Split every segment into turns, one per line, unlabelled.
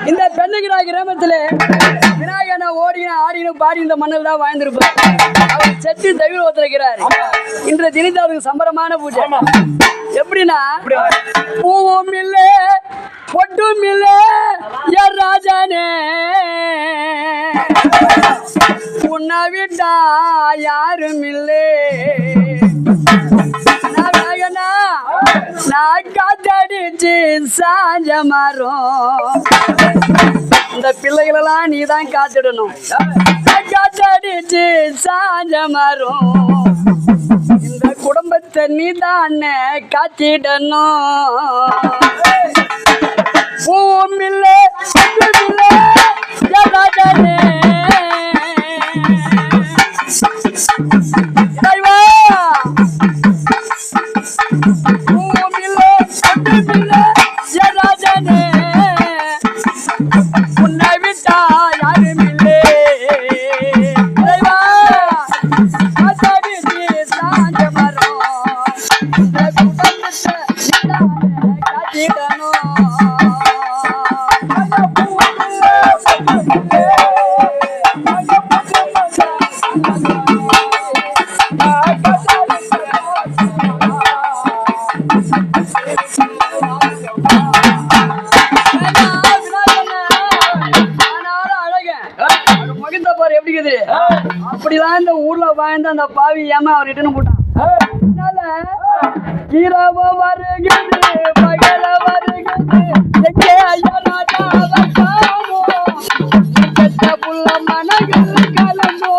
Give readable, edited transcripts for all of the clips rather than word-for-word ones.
இந்த பெண்ணுகிராய் கிராமத்திலே விநாயகனா ஓடின ஆடின பாடி இந்த மண்ணில் தான் வாழ்ந்திருப்பார். அவர் செட்டு தவிர ஒத்துழைக்கிறார். இன்று தினத்து அவருக்கு சம்பரமான பூஜை. எப்படின்னா பூவும் இல்லை பொட்டும் இல்லை யார் ராஜானே உன்னை விட்டா யாரும் இல்லை நான் காத்தடிச்சு சாஞ்ச மரம். இந்த பிள்ளைகளெல்லாம் நீ தான் காத்திடணும். காத்தடிச்சு சாஞ்ச மரம். இந்த குடும்பத்தை நீ தானே காத்திடணும். பூமில்லை ராஜானே உன்னை விட்டா யாரும் இல்லை சாஞ்ச மரம். அப்படிலாம் இந்த ஊர்ல வாழ்ந்த அந்த பாவி ஏமா அவர் ரிட்டர்ன் போட்டான். இரவு வருகிறது பகல வருகிறது எங்கே புள்ள மனங்கள் கலந்தோ.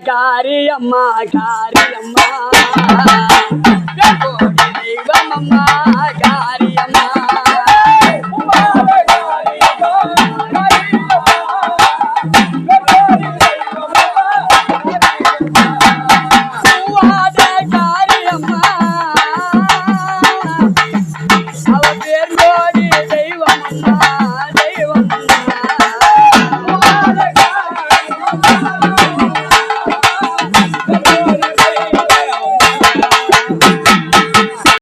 காரியம்மா காரியம்மா